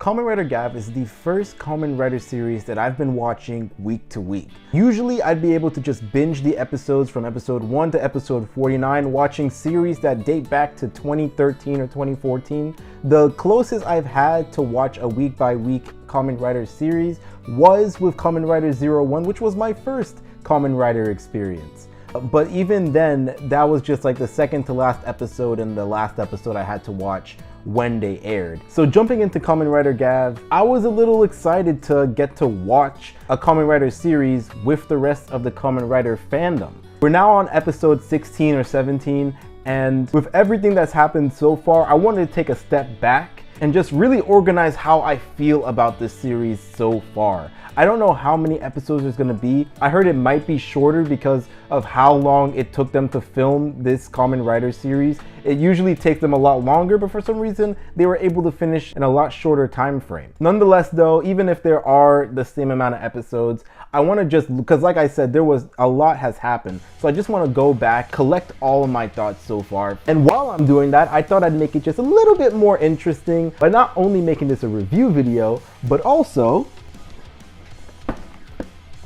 Kamen Rider Gavv is the first Kamen Rider series that I've been watching week to week. Usually I'd be able to just binge the episodes from episode 1 to episode 49, watching series that date back to 2013 or 2014. The closest I've had to watch a week by week Kamen Rider series was with Kamen Rider 01, which was my first Kamen Rider experience. But even then, that was just like the second to last episode and the last episode I had to watch when they aired. So jumping into Kamen Rider Gavv, I was a little excited to get to watch a Kamen Rider series with the rest of the Kamen Rider fandom. We're now on episode 16 or 17, and with everything that's happened so far, I wanted to take a step back and just really organize how I feel about this series so far. I don't know how many episodes there's gonna be. I heard it might be shorter because of how long it took them to film this Kamen Rider series. It usually takes them a lot longer, but for some reason, they were able to finish in a lot shorter time frame. Nonetheless though, even if there are the same amount of episodes, I wanna because like I said, a lot has happened. So I just wanna go back, collect all of my thoughts so far. And while I'm doing that, I thought I'd make it just a little bit more interesting by not only making this a review video, but also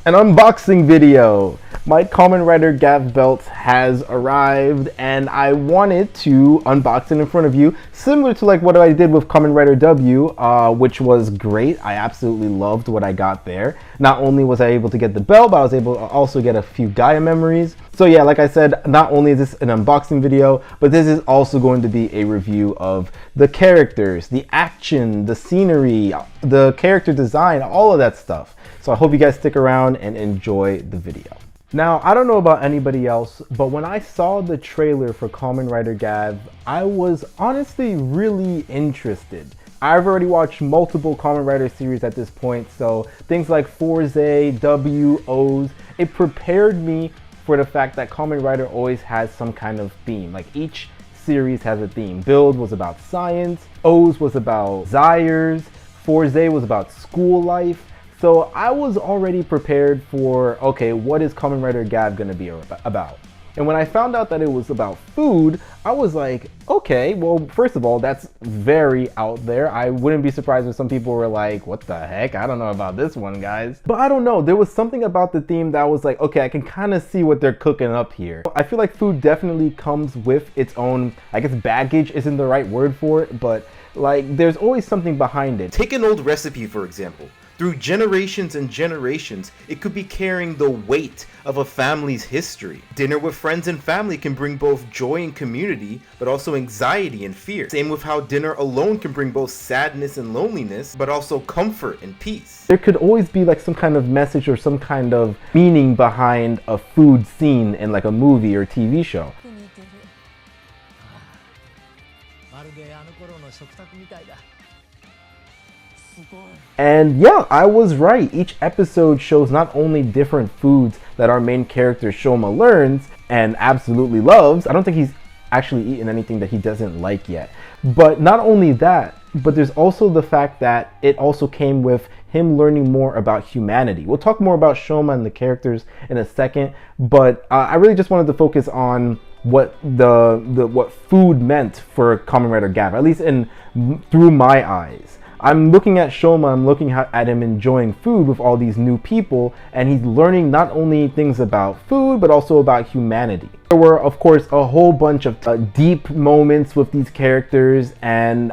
an unboxing video. My Kamen Rider Gavv belt has arrived and I wanted to unbox it in front of you, similar to like what I did with Kamen Rider W, which was great. I absolutely loved what I got there. Not only was I able to get the belt, but I was able to also get a few Gaia memories. So yeah, like I said, not only is this an unboxing video, but this is also going to be a review of the characters, the action, the scenery, the character design, all of that stuff. So I hope you guys stick around and enjoy the video. Now, I don't know about anybody else, but when I saw the trailer for Kamen Rider Gavv, I was honestly really interested. I've already watched multiple Kamen Rider series at this point, so things like Fourze, W, O's, it prepared me for the fact that Kamen Rider always has some kind of theme. Like each series has a theme. Build was about science, O's was about Zyres, Fourze was about school life. So I was already prepared for, okay, what is Kamen Rider Gavv gonna be about? And when I found out that it was about food, I was like, okay, well, first of all, that's very out there. I wouldn't be surprised if some people were like, what the heck? I don't know about this one, guys. But I don't know, there was something about the theme that was like, okay, I can kind of see what they're cooking up here. I feel like food definitely comes with its own, I guess baggage isn't the right word for it, but like there's always something behind it. Take an old recipe, for example. Through generations and generations, it could be carrying the weight of a family's history. Dinner with friends and family can bring both joy and community, but also anxiety and fear. Same with how dinner alone can bring both sadness and loneliness, but also comfort and peace. There could always be like some kind of message or some kind of meaning behind a food scene in like a movie or TV show. And yeah, I was right. Each episode shows not only different foods that our main character Shoma learns and absolutely loves. I don't think he's actually eaten anything that he doesn't like yet. But not only that, but there's also the fact that it also came with him learning more about humanity. We'll talk more about Shoma and the characters in a second, but I really just wanted to focus on what what food meant for Kamen Rider Gavv, at least through my eyes. I'm looking at Shoma, I'm looking at him enjoying food with all these new people, and he's learning not only things about food, but also about humanity. There were, of course, a whole bunch of deep moments with these characters, and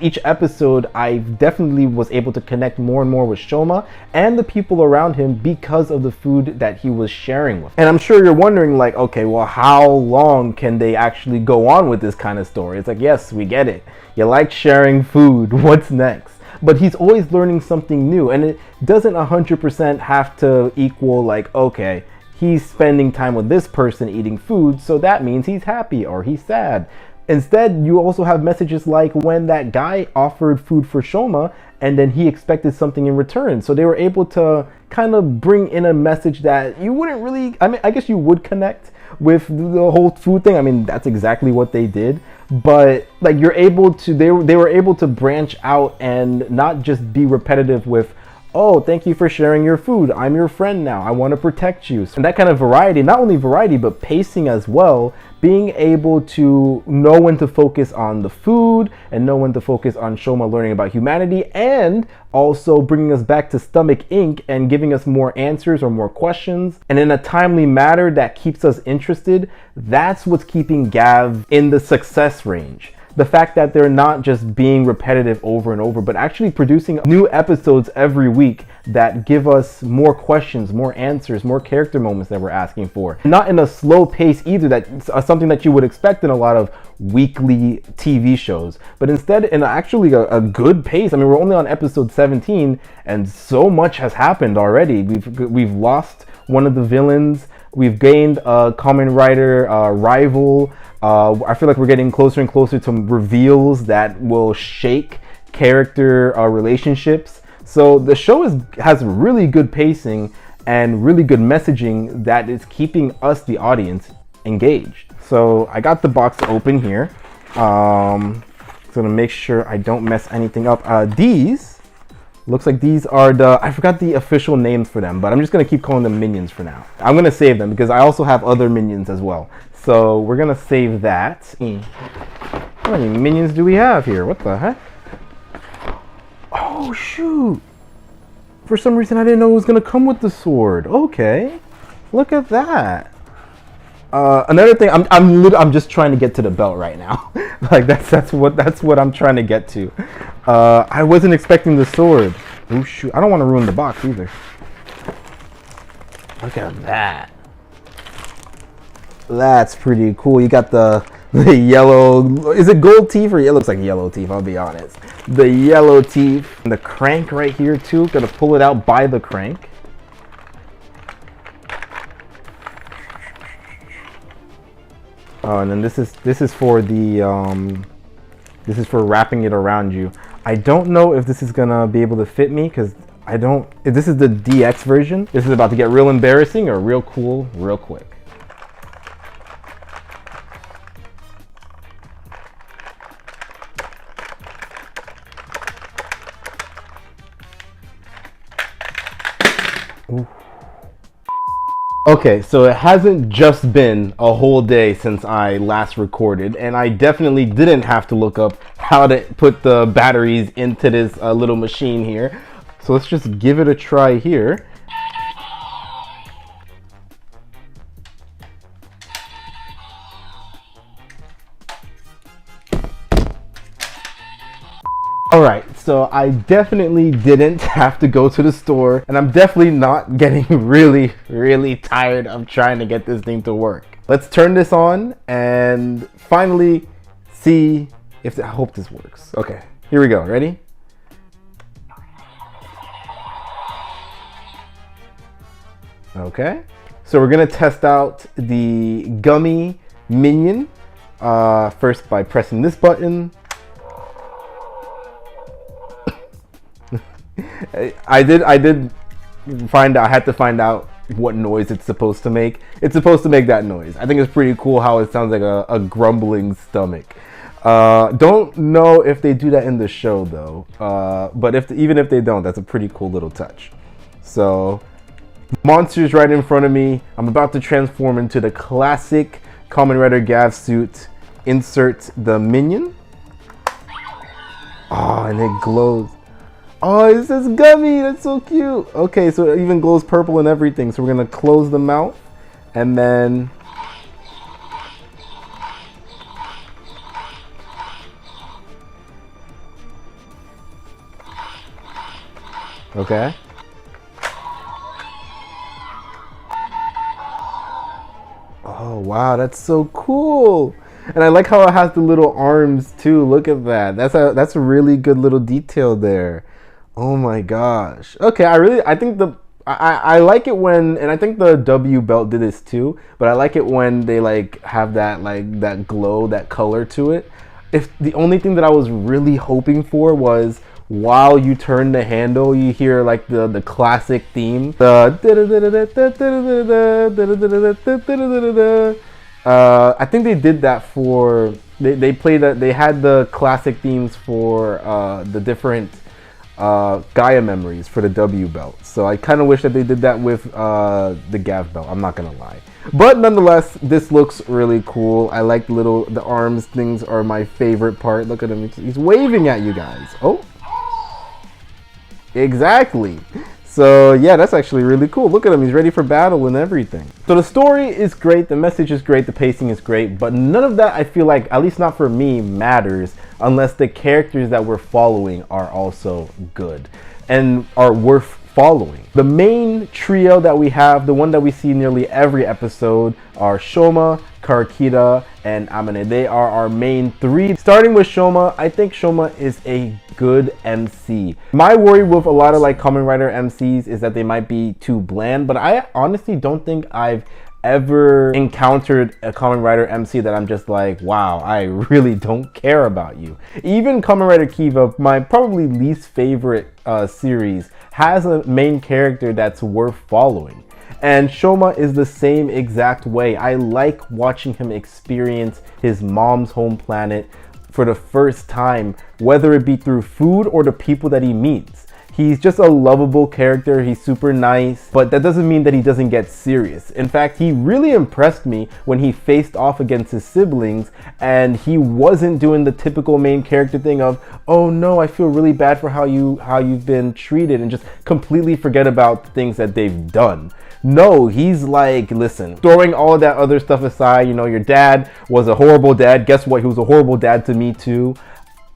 each episode, I definitely was able to connect more and more with Shoma and the people around him because of the food that he was sharing with. And I'm sure you're wondering like, okay, well, how long can they actually go on with this kind of story? It's like, yes, we get it. You like sharing food. What's next? But he's always learning something new, and it doesn't 100% have to equal like, okay, he's spending time with this person eating food, so that means he's happy or he's sad. Instead, you also have messages like when that guy offered food for Shoma and then he expected something in return. So they were able to kind of bring in a message that you wouldn't really, I mean, I guess you would connect with the whole food thing. I mean, that's exactly what they did. But like they were able to branch out and not just be repetitive with oh, thank you for sharing your food. I'm your friend now. I want to protect you. And that kind of variety, not only variety, but pacing as well, being able to know when to focus on the food and know when to focus on Shoma learning about humanity, and also bringing us back to Stomach Inc. and giving us more answers or more questions, and in a timely manner that keeps us interested. That's what's keeping Gavv in the success range. The fact that they're not just being repetitive over and over, but actually producing new episodes every week that give us more questions, more answers, more character moments that we're asking for. Not in a slow pace either, that's something that you would expect in a lot of weekly TV shows, but instead in actually a good pace. I mean, we're only on episode 17 and so much has happened already. We've lost one of the villains. We've gained a Kamen Rider rival. I feel like we're getting closer and closer to reveals that will shake character relationships. So the show has really good pacing and really good messaging that is keeping us, the audience, engaged. So I got the box open here. So to make sure I don't mess anything up. These, looks like these are I forgot the official names for them, but I'm just gonna keep calling them minions for now. I'm gonna save them because I also have other minions as well. So we're gonna save that. How many minions do we have here? What the heck? Oh shoot! For some reason I didn't know it was gonna come with the sword. Okay, look at that. Another thing, I'm just trying to get to the belt right now. Like that's what I'm trying to get to. I wasn't expecting the sword. Oh shoot! I don't want to ruin the box either. Look at that. That's pretty cool. You got the yellow. Is it gold teeth or it looks like yellow teeth? I'll be honest. The yellow teeth. And the crank right here too. Gonna pull it out by the crank. Oh, and then this is for the this is for wrapping it around you. I don't know if this is gonna be able to fit me because I don't. If this is the DX version, this is about to get real embarrassing or real cool real quick. Ooh. Okay, so it hasn't just been a whole day since I last recorded, and I definitely didn't have to look up how to put the batteries into this little machine here. So let's just give it a try here. Alright, so I definitely didn't have to go to the store, and I'm definitely not getting really tired of trying to get this thing to work. Let's turn this on and finally see if I hope this works. Okay, here we go. Ready? Okay, so we're gonna test out the gummy minion first by pressing this button. I did find out. I had to find out what noise it's supposed to make. It's supposed to make that noise. I think it's pretty cool how it sounds like a grumbling stomach. Don't know if they do that in the show though. But even if they don't, that's a pretty cool little touch. So, monsters right in front of me. I'm about to transform into the classic Kamen Rider Gavv suit. Insert the minion. Oh, and it glows. Oh, it says gummy. That's so cute. Okay, so it even glows purple and everything. So we're gonna close the mouth and then okay. Oh wow, that's so cool. And I like how it has the little arms too. Look at that. That's a really good little detail there. Oh my gosh. Okay, I think I like it when, and I think the W belt did this too, but I like it when they like have that glow, that color to it. If the only thing that I was really hoping for was while you turn the handle, you hear like the classic theme. I think they did that for they played that. They had the classic themes for the different Gaia memories for the W belt. So I kind of wish that they did that with the Gavv belt. I'm not gonna lie, but nonetheless, this looks really cool. I like the arms things are my favorite part. Look at him; he's waving at you guys. Oh, exactly. So yeah, that's actually really cool. Look at him, he's ready for battle and everything. So the story is great, the message is great, the pacing is great, but none of that, I feel like, at least not for me, matters unless the characters that we're following are also good and are worth following. The main trio that we have, the one that we see nearly every episode, are Shoma, Karakida, and Amane. They are our main three. Starting with Shoma, I think Shoma is a good MC. My worry with a lot of like Kamen Rider MCs is that they might be too bland, but I honestly don't think I've ever encountered a Kamen Rider MC that I'm just like, wow, I really don't care about you. Even Kamen Rider Kiva, my probably least favorite series, has a main character that's worth following. And Shoma is the same exact way. I like watching him experience his mom's home planet for the first time, whether it be through food or the people that he meets. He's just a lovable character, he's super nice, but that doesn't mean that he doesn't get serious. In fact, he really impressed me when he faced off against his siblings and he wasn't doing the typical main character thing of, oh no, I feel really bad for how you've been treated, and just completely forget about the things that they've done. No, he's like, listen, throwing all of that other stuff aside, you know, your dad was a horrible dad. Guess what? He was a horrible dad to me too.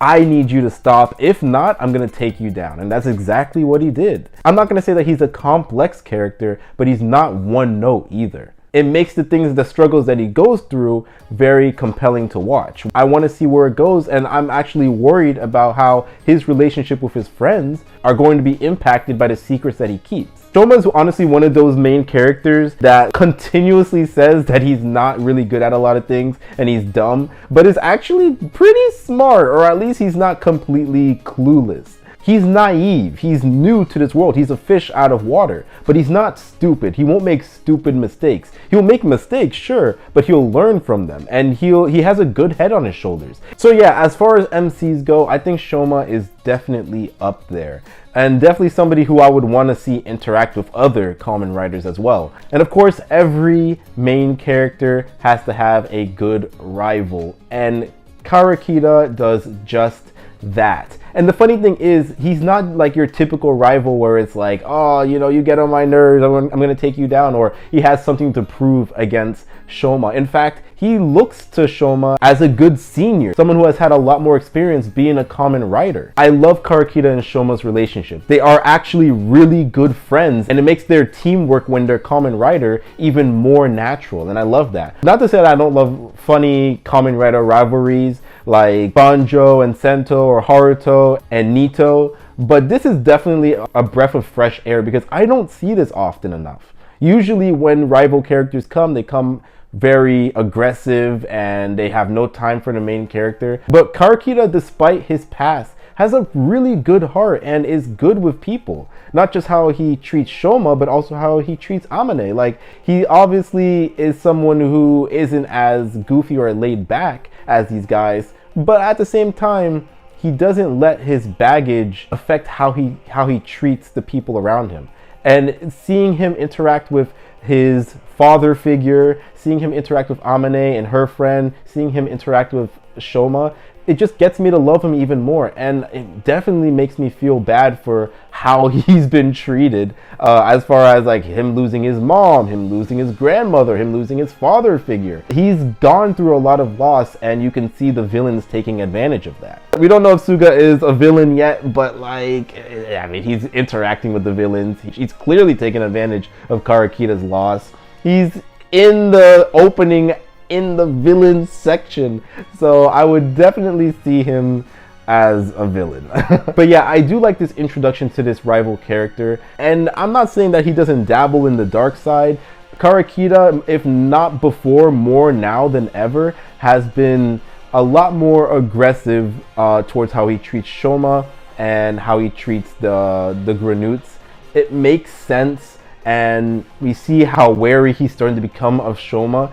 I need you to stop. If not, I'm going to take you down. And that's exactly what he did. I'm not going to say that he's a complex character, but he's not one note either. It makes the struggles that he goes through very compelling to watch. I want to see where it goes, and I'm actually worried about how his relationship with his friends are going to be impacted by the secrets that he keeps. Shoma is honestly one of those main characters that continuously says that he's not really good at a lot of things and he's dumb, but is actually pretty smart, or at least he's not completely clueless. He's naive, he's new to this world, he's a fish out of water, but he's not stupid. He won't make stupid mistakes. He'll make mistakes, sure, but he'll learn from them, and he has a good head on his shoulders. So yeah, as far as MCs go, I think Shoma is definitely up there, and definitely somebody who I would want to see interact with other Kamen Riders as well. And of course, every main character has to have a good rival, and Karakida does just that. And the funny thing is, he's not like your typical rival where it's like, oh, you know, you get on my nerves, I'm going to take you down, or he has something to prove against Shoma. In fact, he looks to Shoma as a good senior, someone who has had a lot more experience being a Kamen Rider. I love Karakida and Shoma's relationship. They are actually really good friends, and it makes their teamwork when they're Kamen Rider even more natural, and I love that. Not to say that I don't love funny Kamen Rider rivalries like Banjo and Sento or Haruto and Nito, but this is definitely a breath of fresh air because I don't see this often enough. Usually when rival characters come, they come very aggressive and they have no time for the main character. But Karakida, despite his past, has a really good heart and is good with people. Not just how he treats Shoma, but also how he treats Amane. Like, he obviously is someone who isn't as goofy or laid back as these guys, but at the same time, he doesn't let his baggage affect how he treats the people around him. And seeing him interact with his father figure, seeing him interact with Amane and her friend, seeing him interact with Shoma, it just gets me to love him even more, and it definitely makes me feel bad for how he's been treated, as far as like him losing his mom, him losing his grandmother, him losing his father figure. He's gone through a lot of loss, and you can see the villains taking advantage of that. We don't know if Suga is a villain yet, but like, I mean, he's interacting with the villains. He's clearly taking advantage of Karakida's loss. He's in the opening in the villain section, so I would definitely see him as a villain. But yeah, I do like this introduction to this rival character, and I'm not saying that he doesn't dabble in the dark side. Karakida, if not before, more now than ever, has been a lot more aggressive towards how he treats Shoma and how he treats the Grenoots. It makes sense, and we see how wary he's starting to become of Shoma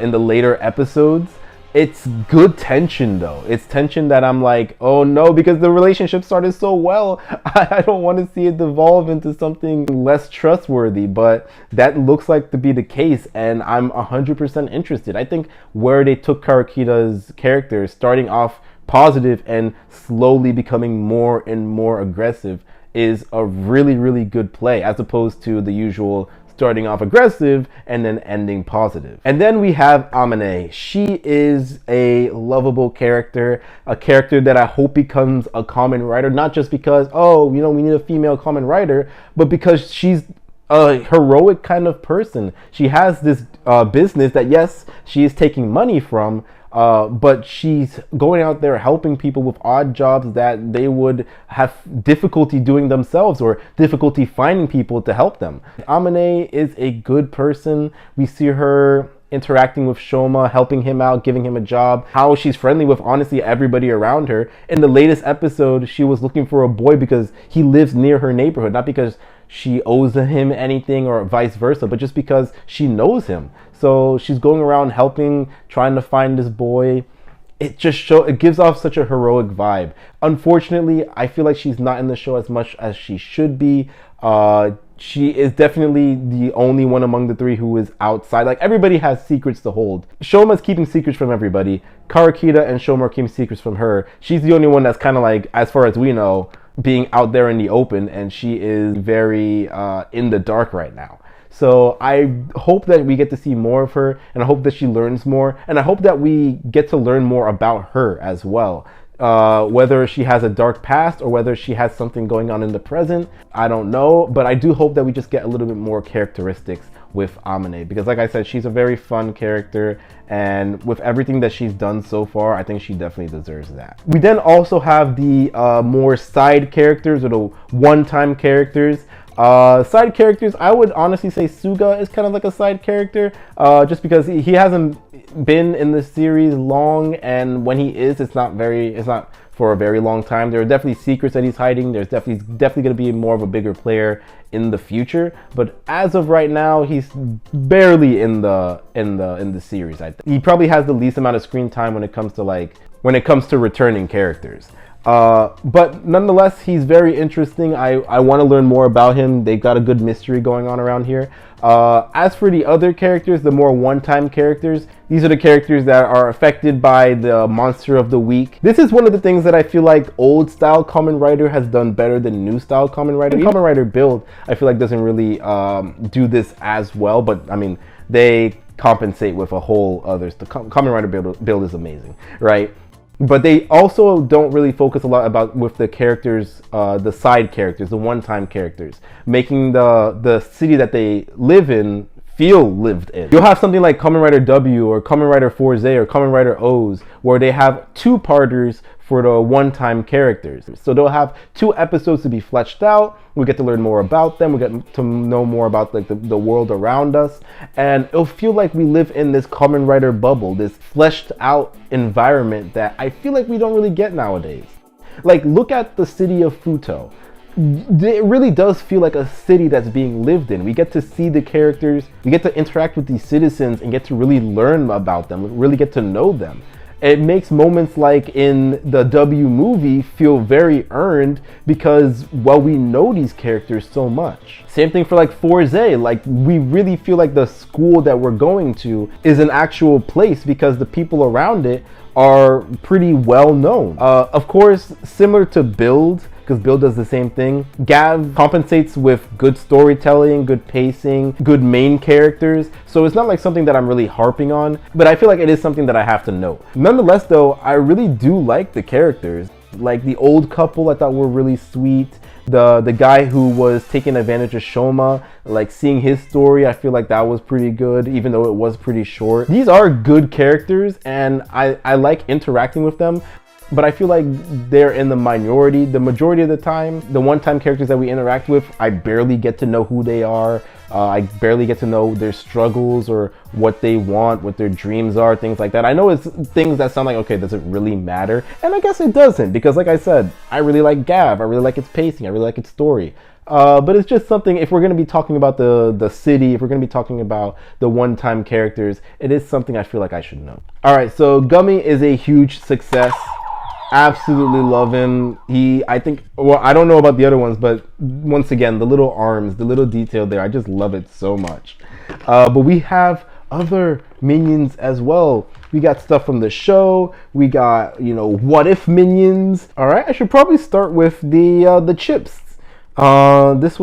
in the later episodes. It's good tension though. It's tension that I'm like, oh no, because the relationship started so well. I don't want to see it devolve into something less trustworthy, but that looks like to be the case, and I'm 100% interested. I think where they took Karakita's character, starting off positive and slowly becoming more and more aggressive, is a really, really good play, as opposed to the usual starting off aggressive and then ending positive. And then we have Amane. She is a lovable character, a character that I hope becomes a common writer, not just because, oh, you know, we need a female common writer, but because she's a heroic kind of person. She has this business that, yes, she is taking money from, but she's going out there helping people with odd jobs that they would have difficulty doing themselves, or difficulty finding people to help them. Amane is a good person. We see her interacting with Shoma, helping him out, giving him a job, how she's friendly with honestly everybody around her. In the latest episode, she was looking for a boy because he lives near her neighborhood, not because she owes him anything or vice versa, but just because she knows him. So she's going around helping, trying to find this boy. It gives off such a heroic vibe. Unfortunately, I feel like she's not in the show as much as she should be. She is definitely the only one among the three who is outside. Like, everybody has secrets to hold. Shoma's keeping secrets from everybody. Karakita and Shoma are keeping secrets from her. She's the only one that's kind of like, as far as we know, being out there in the open, and she is very in the dark right now. So I hope that we get to see more of her, and I hope that she learns more, and I hope that we get to learn more about her as well. Whether she has a dark past or whether she has something going on in the present, I don't know, but I do hope that we just get a little bit more characteristics with Amane, because like I said, she's a very fun character, and with everything that she's done so far, I think she definitely deserves that. We then also have the more side characters, or the one-time characters. Side characters, I would honestly say Suga is kind of like a side character, just because he hasn't been in the series long, and when he is, it's not for a very long time. There are definitely secrets that he's hiding. There's definitely going to be more of a bigger player in the future, but as of right now, he's barely in the series. I think he probably has the least amount of screen time when it comes to returning characters. But nonetheless, he's very interesting. I want to learn more about him. They've got a good mystery going on around here. As for the other characters, the more one-time characters, these are the characters that are affected by the monster of the week. This is one of the things that I feel like old style Kamen Rider has done better than new style Kamen Rider. Kamen Rider build, I feel like, doesn't really do this as well, but I mean, they compensate with a whole other stuff. Kamen Rider build is amazing, right? But they also don't really focus a lot with the characters, the side characters, the one-time characters, making the city that they live in feel lived in. You'll have something like Kamen Rider W or Kamen Rider 4Z or Kamen Rider O's, where they have two-parters for the one-time characters. So they'll have 2 episodes to be fleshed out. We get to learn more about them. We get to know more about like the world around us, and it'll feel like we live in this Kamen Rider bubble, this fleshed out environment that I feel like we don't really get nowadays. Like, look at the city of Futo. It really does feel like a city that's being lived in. We get to see the characters, we get to interact with these citizens and get to really learn about them, really get to know them. It makes moments like in the W movie feel very earned because, well, we know these characters so much. Same thing for like 4Z, like we really feel like the school that we're going to is an actual place because the people around it are pretty well known. Of course, similar to Build, because Build does the same thing, Gavv compensates with good storytelling, good pacing, good main characters, so it's not like something that I'm really harping on, but I feel like it is something that I have to know. Nonetheless though, I really do like the characters. Like the old couple I thought were really sweet. The guy who was taking advantage of Shoma, like seeing his story, I feel like that was pretty good, even though it was pretty short. These are good characters and I like interacting with them, but I feel like they're in the minority. The majority of the time, the one-time characters that we interact with, I barely get to know who they are. I barely get to know their struggles or what they want, what their dreams are, things like that. I know it's things that sound like, okay, does it really matter? And I guess it doesn't, because like I said, I really like Gavv. I really like its pacing. I really like its story. But it's just something, if we're going to be talking about the city, if we're going to be talking about the one-time characters, it is something I feel like I should know. All right, so Gummy is a huge success. Absolutely love him. I think, well, I don't know about the other ones, but once again, the little arms, the little detail there, I just love it so much. But we have other minions as well. We got stuff from the show. We got, what if minions. All right, I should probably start with the chips. This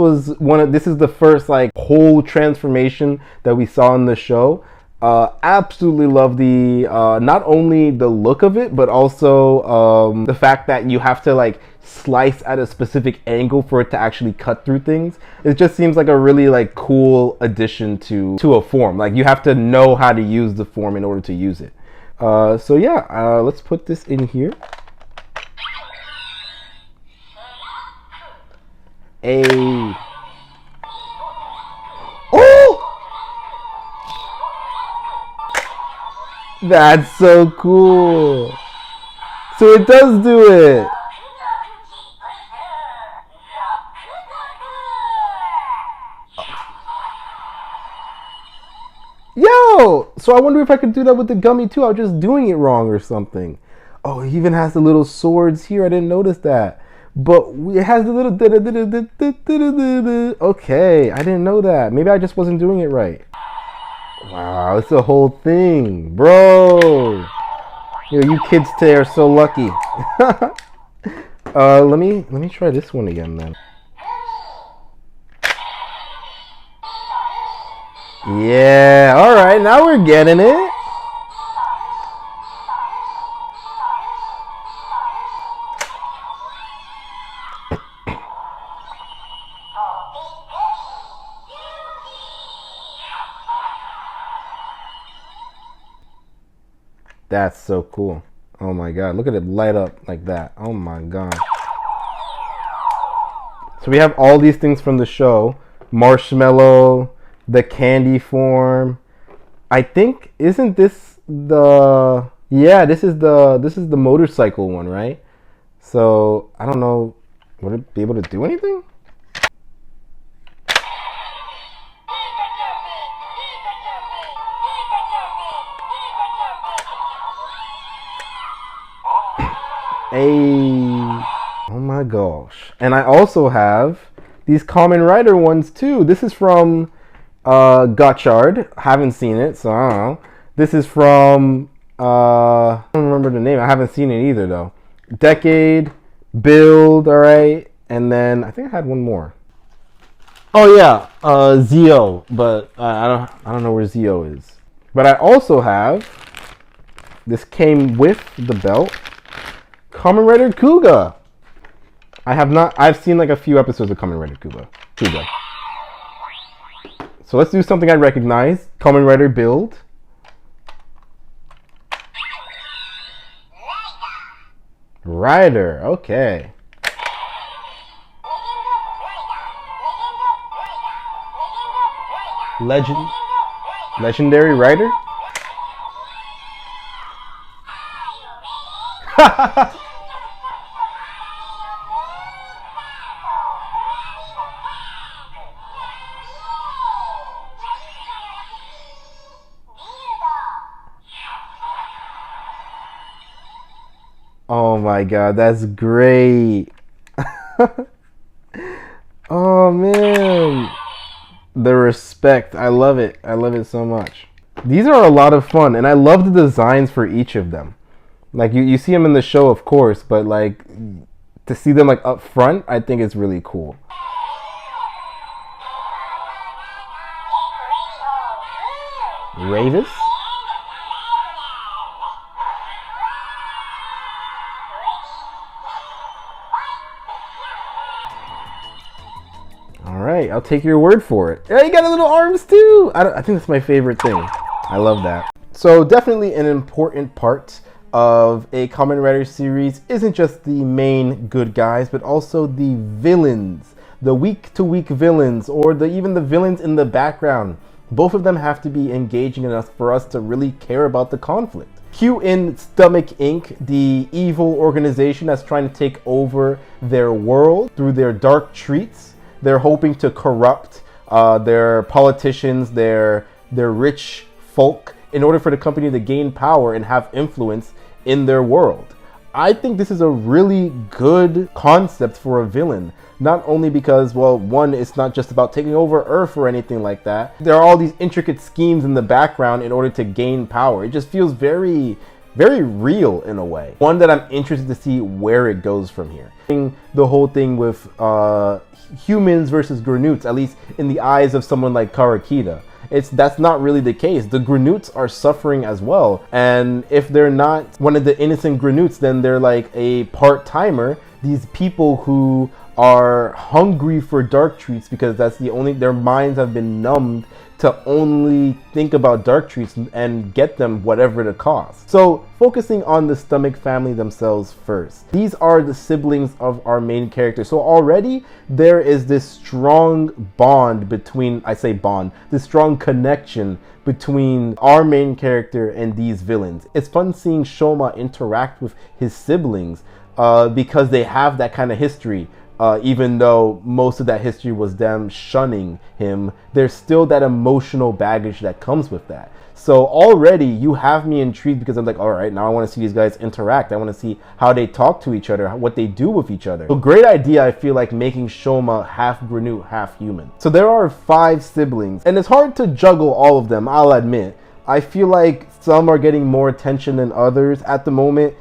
is the first like whole transformation that we saw in the show. Absolutely love the not only the look of it, but also the fact that you have to like slice at a specific angle for it to actually cut through things. It just seems like a really like cool addition to a form. Like you have to know how to use the form in order to use it. So yeah, let's put this in here. Oh! That's so cool. So it does do it. Yo! So I wonder if I could do that with the Gummy too. I was just doing it wrong or something. Oh, it even has the little swords here. I didn't notice that. But it has the little... Okay, I didn't know that. Maybe I just wasn't doing it right. Wow, it's a whole thing. Bro! You kids today are so lucky. Let me try this one again then. Yeah, alright, now we're getting it. That's so cool. Oh my god, look at it light up like that. Oh my god. So we have all these things from the show. Marshmallow, the candy form. I think, isn't this the... Yeah, this is the motorcycle one, right? So, I don't know. Would it be able to do anything? Hey, oh my gosh. And I also have these Kamen Rider ones too. This is from Gotchard. Haven't seen it, so I don't know. This is from I don't remember the name. I haven't seen it either though. Decade, Build, alright. And then I think I had one more. Oh yeah, Zio, but I don't know where Zio is. But I also have, this came with the belt, Kamen Rider Kuga. I've seen like a few episodes of Kamen Rider Kuga. So let's do something I recognize. Kamen Rider Build. Rider, okay. Legendary Rider? Oh my god, that's great. Oh man. The respect. I love it. I love it so much. These are a lot of fun, and I love the designs for each of them. Like you see them in the show, of course, but like to see them like up front, I think it's really cool. Ravis? Alright, I'll take your word for it. Yeah, you got a little arms too! I think that's my favorite thing. I love that. So definitely an important part of a Kamen Rider series isn't just the main good guys, but also the villains. The week-to-week villains, or even the villains in the background. Both of them have to be engaging enough for us to really care about the conflict. Cue in Stomach Inc., the evil organization that's trying to take over their world through their dark treats. they're hoping to corrupt their politicians, their rich folk, in order for the company to gain power and have influence in their world. I think this is a really good concept for a villain. Not only because, well, one, it's not just about taking over Earth or anything like that. There are all these intricate schemes in the background in order to gain power. It just feels very, very real in a way. One that I'm interested to see where it goes from here. The whole thing with humans versus Grenoots, at least in the eyes of someone like Karakita. That's not really the case. The Grenoots are suffering as well. And if they're not one of the innocent Grenoots, then they're like a part-timer. These people who are hungry for dark treats because that's the only, their minds have been numbed to only think about dark treats and get them whatever the cost. So focusing on the Stomach family themselves first. These are the siblings of our main character. So already there is this strong bond between, I say bond, this strong connection between our main character and these villains. It's fun seeing Shoma interact with his siblings because they have that kind of history. Even though most of that history was them shunning him, there's still that emotional baggage that comes with that. So already you have me intrigued because I'm like, all right, now I want to see these guys interact. I want to see how they talk to each other, what they do with each other. So great idea, I feel like, making Shoma half Grenoot, half human. So there are 5 siblings, and it's hard to juggle all of them, I'll admit. I feel like some are getting more attention than others at the moment.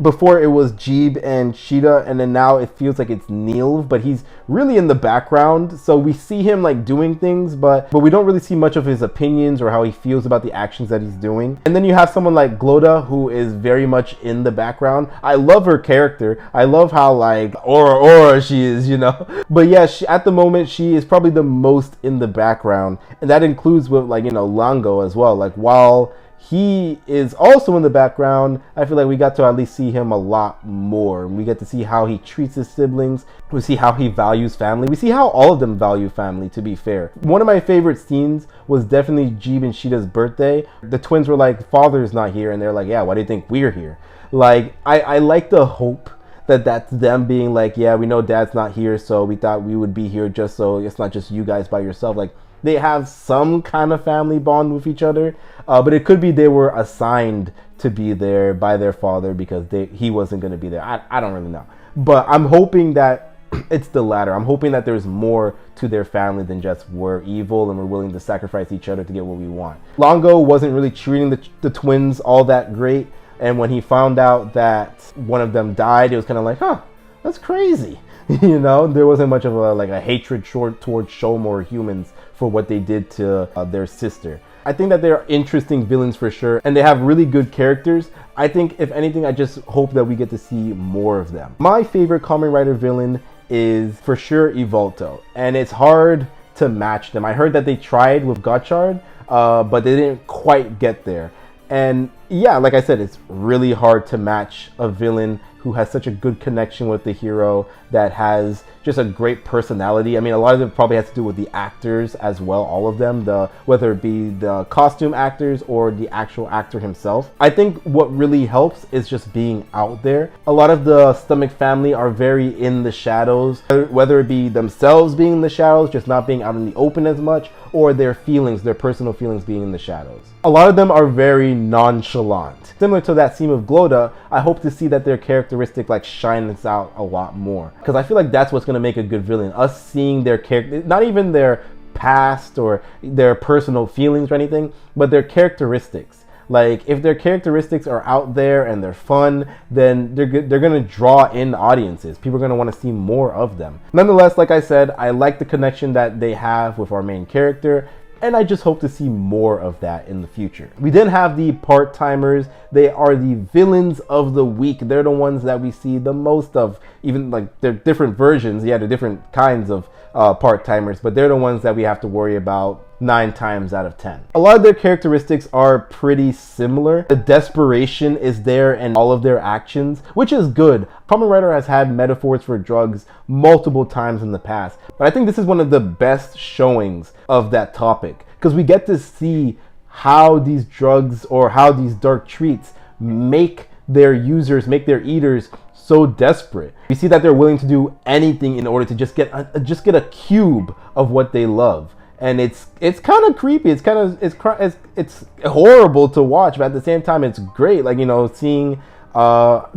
Before it was Jeeb and Cheetah, and then now it feels like it's Nilv, but he's really in the background. So we see him like doing things, but we don't really see much of his opinions or how he feels about the actions that he's doing. And then you have someone like Gloda, who is very much in the background. I love her character. I love how like aura she is, you know. But yeah, at the moment she is probably the most in the background, and that includes with like, you know, Lango as well. Like while he is also in the background, I feel like we got to at least see him a lot more. We get to see how he treats his siblings. We see how he values family. We see how all of them value family, to be fair. One of my favorite scenes was definitely Jeeb and Cheetah's birthday. The twins were like, father's not here, and they're like, yeah, why do you think we're here? Like, I like the hope that that's them being like, yeah, we know dad's not here, so we thought we would be here just so it's not just you guys by yourself. Like, they have some kind of family bond with each other, but it could be they were assigned to be there by their father because he wasn't going to be there. I don't really know, but I'm hoping that it's the latter. I'm hoping that there's more to their family than just we're evil and we're willing to sacrifice each other to get what we want. Longo wasn't really treating the twins all that great, and when he found out that one of them died, it was kind of like, huh, that's crazy. You know, there wasn't much of a hatred towards Shoma or humans for what they did to their sister. I think that they're interesting villains for sure, and they have really good characters. I think, if anything, I just hope that we get to see more of them. My favorite Kamen Rider villain is for sure Evolto, and it's hard to match them. I heard that they tried with Gotchard, but they didn't quite get there. And yeah, like I said, it's really hard to match a villain who has such a good connection with the hero, that has just a great personality. I mean, a lot of it probably has to do with the actors as well, all of them, whether it be the costume actors or the actual actor himself. I think what really helps is just being out there. A lot of the Stomach family are very in the shadows, whether it be themselves being in the shadows, just not being out in the open as much, or their feelings, their personal feelings being in the shadows. A lot of them are very nonchalant. Similar to that scene with Gloda, I hope to see that their characteristic like shines out a lot more. Because I feel like that's what's going to make a good villain. Us seeing their character, not even their past or their personal feelings or anything, but their characteristics. Like, if their characteristics are out there and they're fun, then they're going to draw in audiences. People are going to want to see more of them. Nonetheless, like I said, I like the connection that they have with our main character, and I just hope to see more of that in the future. We then have the part-timers. They are the villains of the week. They're the ones that we see the most of, even like they're different versions. Yeah, they're different kinds of part-timers, but they're the ones that we have to worry about 9 times out of 10. A lot of their characteristics are pretty similar. The desperation is there in all of their actions, which is good. Kamen Rider has had metaphors for drugs multiple times in the past, but I think this is one of the best showings of that topic, because we get to see how these drugs or how these dark treats make their users, make their eaters so desperate. We see that they're willing to do anything in order to just get a cube of what they love. And it's kind of creepy. It's horrible to watch, but at the same time, it's great. Like, you know, seeing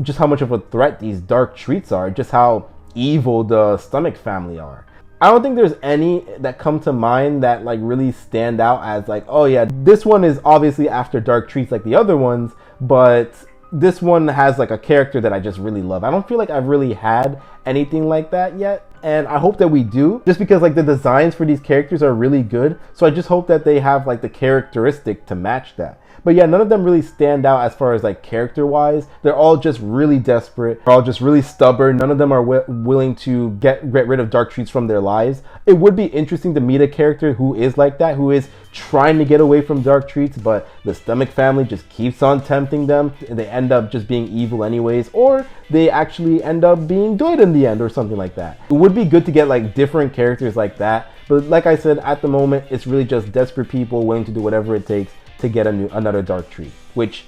just how much of a threat these dark treats are, just how evil the Stomach family are. I don't think there's any that come to mind that like really stand out as like, oh yeah, this one is obviously after dark treats like the other ones, but this one has like a character that I just really love. I don't feel like I've really had anything like that yet, and I hope that we do, just because like the designs for these characters are really good. So I just hope that they have like the characteristic to match that. But yeah, none of them really stand out as far as like character wise. They're all just really desperate. They're all just really stubborn. None of them are willing to get rid of dark treats from their lives. It would be interesting to meet a character who is like that, who is trying to get away from dark treats, but the Stomach family just keeps on tempting them, and they end up just being evil anyways, or they actually end up being good in the end or something like that. It would be good to get like different characters like that, but like I said, at the moment it's really just desperate people willing to do whatever it takes to get another dark treat, which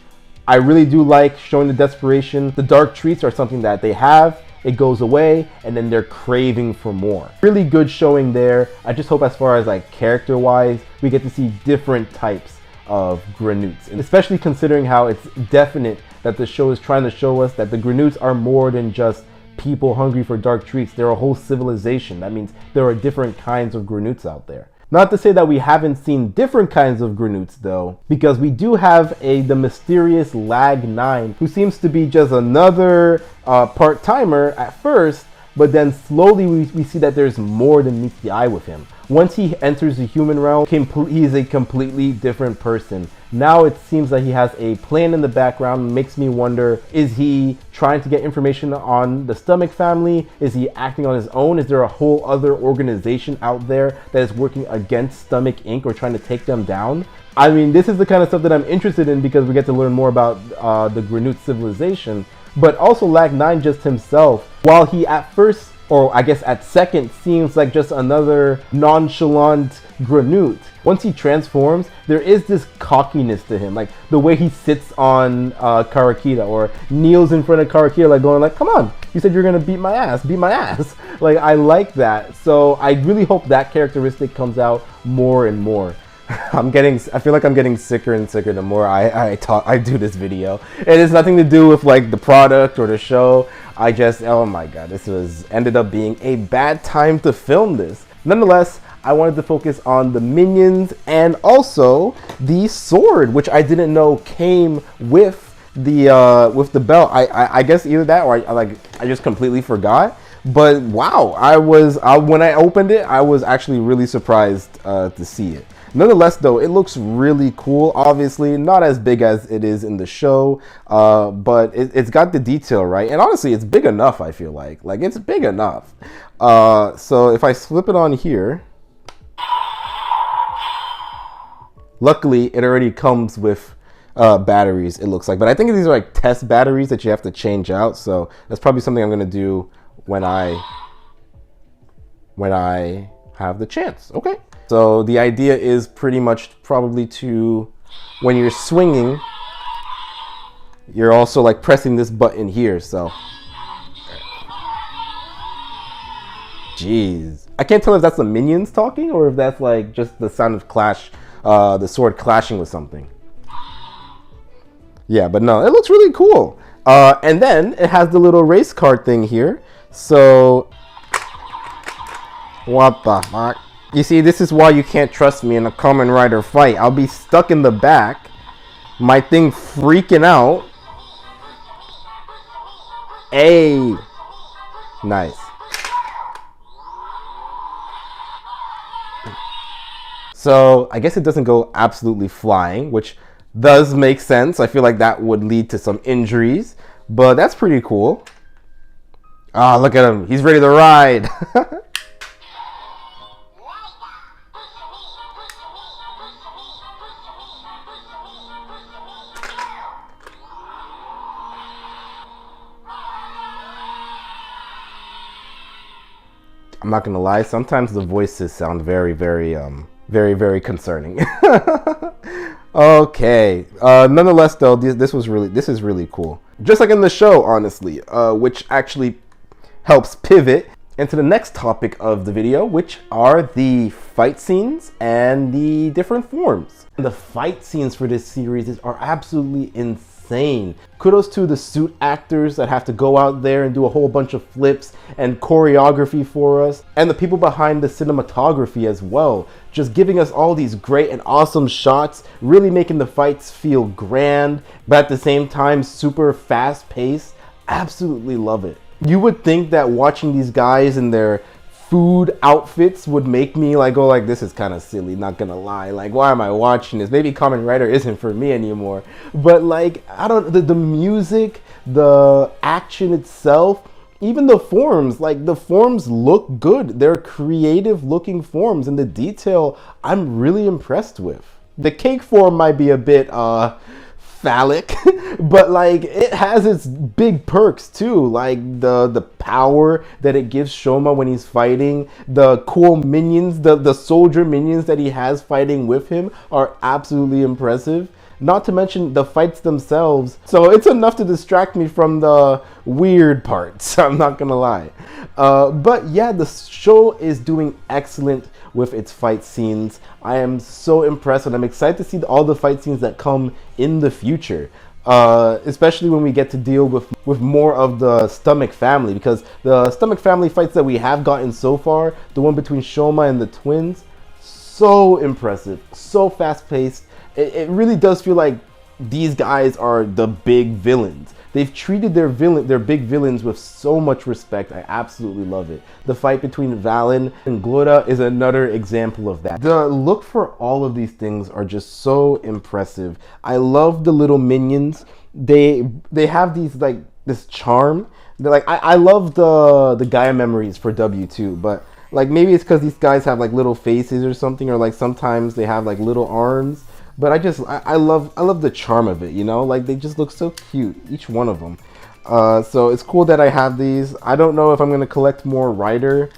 I really do like, showing the desperation. The dark treats are something that they have, it goes away, and then they're craving for more. Really good showing there. I just hope as far as like character wise, we get to see different types of Grenoots, and especially considering how it's definite that the show is trying to show us that the Grenoots are more than just people hungry for dark treats. They're a whole civilization. That means there are different kinds of Grenoots out there. Not to say that we haven't seen different kinds of Grenoots though, because we do have the mysterious Lag 9, who seems to be just another part-timer at first, but then slowly we see that there's more than meets the eye with him. Once he enters the human realm, he's a completely different person. Now it seems that he has a plan in the background. Makes me wonder, is he trying to get information on the Stomach family? Is he acting on his own? Is there a whole other organization out there that is working against Stomach Inc. or trying to take them down? I mean, this is the kind of stuff that I'm interested in, because we get to learn more about the Grenoot civilization, but also Lag 9 just himself. While he at first, or I guess at second, seems like just another nonchalant Grenoot, once he transforms, there is this cockiness to him, like the way he sits on Karakita, or kneels in front of Karakita, like going like, come on, you said you're gonna beat my ass. Like, I like that. So I really hope that characteristic comes out more and more. I feel like I'm getting sicker and sicker the more I do this video. It has nothing to do with like the product or the show. Oh my god, this ended up being a bad time to film this. Nonetheless, I wanted to focus on the minions and also the sword, which I didn't know came with the belt. I guess either that or I just completely forgot. But wow, when I opened it, I was actually really surprised to see it. Nonetheless, though, it looks really cool. Obviously, not as big as it is in the show, but it's got the detail, right? And honestly, it's big enough, I feel like. Like, it's big enough. So if I flip it on here, luckily, it already comes with batteries, it looks like. But I think these are like test batteries that you have to change out. So that's probably something I'm going to do when I have the chance. Okay. So the idea is pretty much probably to, when you're swinging, you're also like pressing this button here. So, jeez, I can't tell if that's the minions talking or if that's like just the sound of the sword clashing with something. Yeah, but no, it looks really cool. And then it has the little race card thing here. So, what the fuck? You see, this is why you can't trust me in a Kamen Rider fight. I'll be stuck in the back, my thing freaking out. Hey, nice. So I guess it doesn't go absolutely flying, which does make sense. I feel like that would lead to some injuries, but that's pretty cool. Ah, look at him. He's ready to ride. I'm not gonna lie, sometimes the voices sound very, very concerning. Okay. Nonetheless, though, this is really cool. just like in the show, honestly, which actually helps pivot into the next topic of the video, which are the fight scenes and the different forms. The fight scenes for this series are absolutely insane. Kudos to the suit actors that have to go out there and do a whole bunch of flips and choreography for us, and the people behind the cinematography as well, just giving us all these great and awesome shots, really making the fights feel grand, but at the same time super fast paced. Absolutely love it. You would think that watching these guys in their food outfits would make me like go like, this is kind of silly, not gonna lie. Like, why am I watching this? Maybe Kamen Rider isn't for me anymore. But like, I don't, the music, the action itself, even the forms, like the forms look good. They're creative looking forms, and the detail I'm really impressed with. The cake form might be a bit phallic, but like it has its big perks too, like the power that it gives Shoma when he's fighting. The cool minions, the soldier minions that he has fighting with him are absolutely impressive, not to mention the fights themselves. So it's enough to distract me from the weird parts, I'm not gonna lie. But yeah, the show is doing excellent with its fight scenes. I am so impressed, and I'm excited to see all the fight scenes that come in the future, especially when we get to deal with more of the Stomach family, because the Stomach family fights that we have gotten so far, the one between Shoma and the twins, so impressive, so fast paced. It really does feel like these guys are the big villains. They've treated their big villains with so much respect. I absolutely love it. The fight between Valen and Glora is another example of that. The look for all of these things are just so impressive. I love the little minions. They have these like this charm. They're like, I love the Gaia memories for W2, but like maybe it's because these guys have like little faces or something, or like sometimes they have like little arms. But I love the charm of it, you know? Like, they just look so cute, each one of them. So it's cool that I have these. I don't know if I'm going to collect more Rider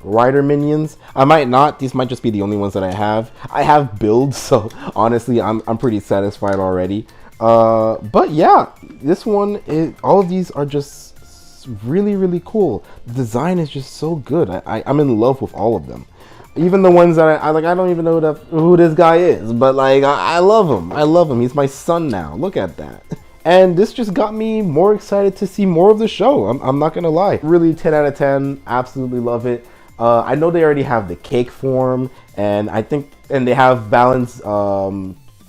minions. I might not. These might just be the only ones that I have. I have builds, so honestly, I'm pretty satisfied already. But yeah, this one, all of these are just really, really cool. The design is just so good. I'm in love with all of them. Even the ones that I like, I don't even know who this guy is, but like, I love him. I love him. He's my son now. Look at that. And this just got me more excited to see more of the show. I'm not gonna lie. Really 10 out of 10. Absolutely love it. I know they already have the cake form, and I think, and they have Valen's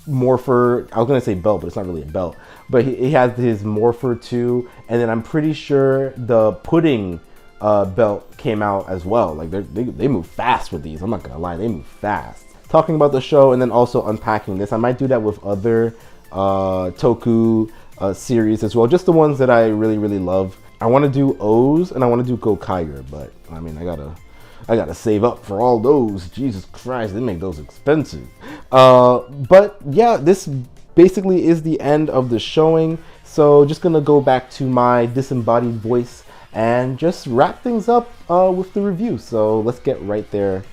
morpher. I was gonna say belt, but it's not really a belt. But he has his morpher too, and then I'm pretty sure the pudding belt came out as well. Like they move fast with these. I'm not gonna lie, they move fast. Talking about the show and then also unpacking this, I might do that with other Toku series as well, just the ones that I really, really love. I want to do O's and I want to do Gokaiger, but I mean, I gotta save up for all those. Jesus Christ, they make those expensive. But yeah, this basically is the end of the showing. So just gonna go back to my disembodied voice and just wrap things up with the review. So let's get right there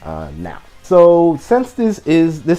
now. So since this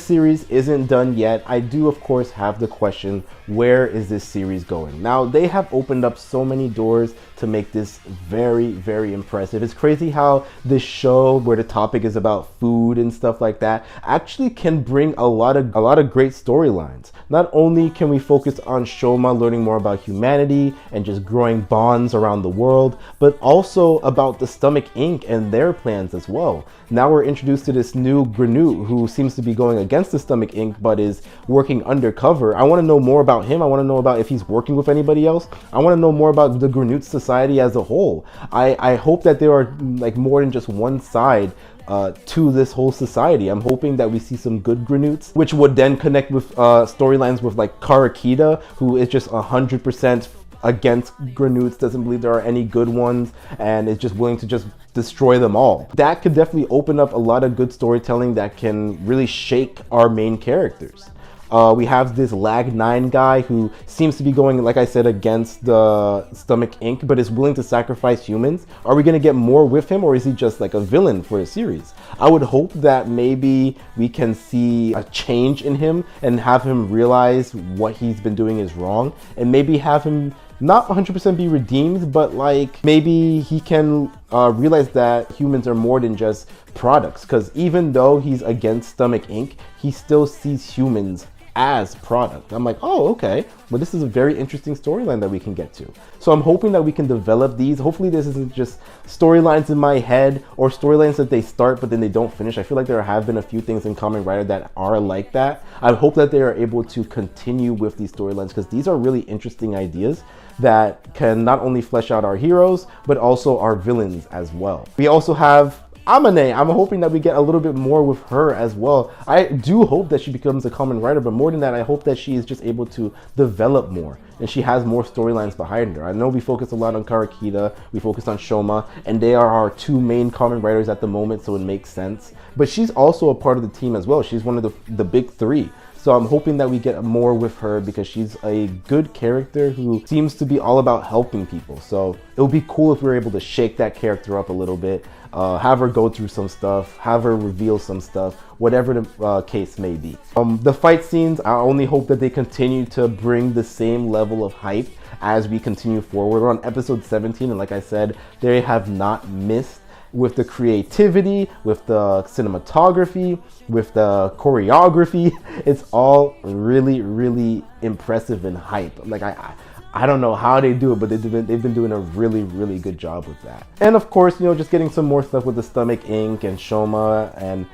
series isn't done yet, I do of course have the question, where is this series going? Now, they have opened up so many doors to make this very, very impressive. It's crazy how this show, where the topic is about food and stuff like that, actually can bring a lot of great storylines. Not only can we focus on Shoma learning more about humanity and just growing bonds around the world, but also about the Stomach Inc. and their plans as well. Now we're introduced to this new Grene who seems to be going against the Stomach Inc. but is working undercover. I want to know more about him. I want to know about if he's working with anybody else. I want to know more about the Grene society as a whole. I hope that there are like more than just one side to this whole society. I'm hoping that we see some good Grenutes, which would then connect with storylines with like Karakita, who is just 100% against Grenutes, doesn't believe there are any good ones, and is just willing to just destroy them all. That could definitely open up a lot of good storytelling that can really shake our main characters. We have this Lag 9 guy who seems to be going, like I said, against the Stomach Inc., but is willing to sacrifice humans. Are we going to get more with him, or is he just like a villain for the series? I would hope that maybe we can see a change in him and have him realize what he's been doing is wrong, and maybe have him not 100% be redeemed, but like maybe he can realize that humans are more than just products. Because even though he's against Stomach Inc., he still sees humans as product. I'm like, oh, okay. Well, this is a very interesting storyline that we can get to. So I'm hoping that we can develop these. Hopefully this isn't just storylines in my head or storylines that they start but then they don't finish. I feel like there have been a few things in Kamen Rider that are like that. I hope that they are able to continue with these storylines, because these are really interesting ideas that can not only flesh out our heroes, but also our villains as well. We also have Amane. I'm hoping that we get a little bit more with her as well. I do hope that she becomes a Kamen Rider, but more than that, I hope that she is just able to develop more and she has more storylines behind her. I know we focused a lot on Karakita, we focused on Shoma, and they are our two main Kamen Riders at the moment, so it makes sense. But she's also a part of the team as well. She's one of the big three. So I'm hoping that we get more with her, because she's a good character who seems to be all about helping people. So it would be cool if we were able to shake that character up a little bit, have her go through some stuff, have her reveal some stuff, whatever the case may be. The fight scenes, I only hope that they continue to bring the same level of hype as we continue forward. We're on episode 17, and like I said, they have not missed with the creativity, with the cinematography, with the choreography. It's all really, really impressive and hype. Like I don't know how they do it, but they've been doing a really, really good job with that. And of course, you know, just getting some more stuff with the Stomach Inc. and Shoma, and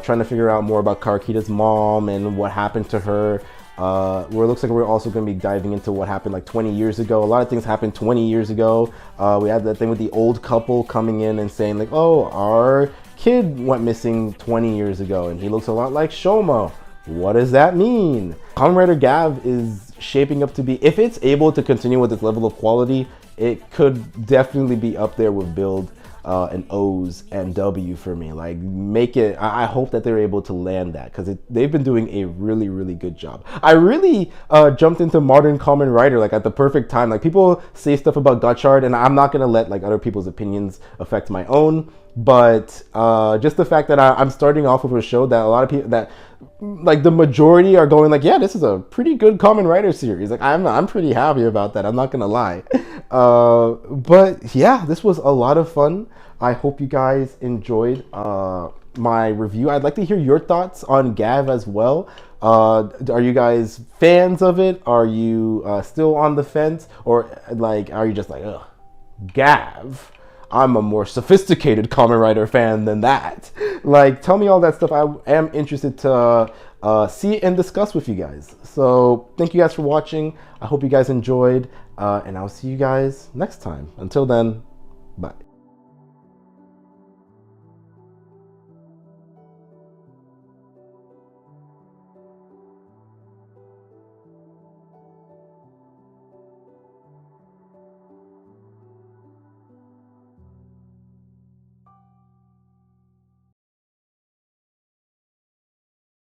trying to figure out more about Karakita's mom and what happened to her. Where it looks like we're also going to be diving into what happened like 20 years ago. A lot of things happened 20 years ago. We had that thing with the old couple coming in and saying like, oh, our kid went missing 20 years ago and he looks a lot like Shoma. What does that mean? Kamen Rider Gavv is shaping up to be, if it's able to continue with this level of quality, it could definitely be up there with Build and O's and W for me. Like, make it, I hope that they're able to land that, because they've been doing a really, really good job. I really jumped into Modern Kamen Rider like at the perfect time. Like, people say stuff about Gotchard, and I'm not gonna let like other people's opinions affect my own, but just the fact that I'm starting off with a show that a lot of people, that like the majority are going like, yeah, this is a pretty good Kamen Rider series. Like, I'm pretty happy about that, I'm not gonna lie. But yeah, this was a lot of fun. I hope you guys enjoyed my review. I'd like to hear your thoughts on Gavv as well. Are you guys fans of it? Are you still on the fence? Or like, are you just like, ugh, Gavv? I'm a more sophisticated Kamen Rider fan than that. Like, tell me all that stuff. I am interested to see and discuss with you guys. So thank you guys for watching. I hope you guys enjoyed, and I'll see you guys next time. Until then, bye.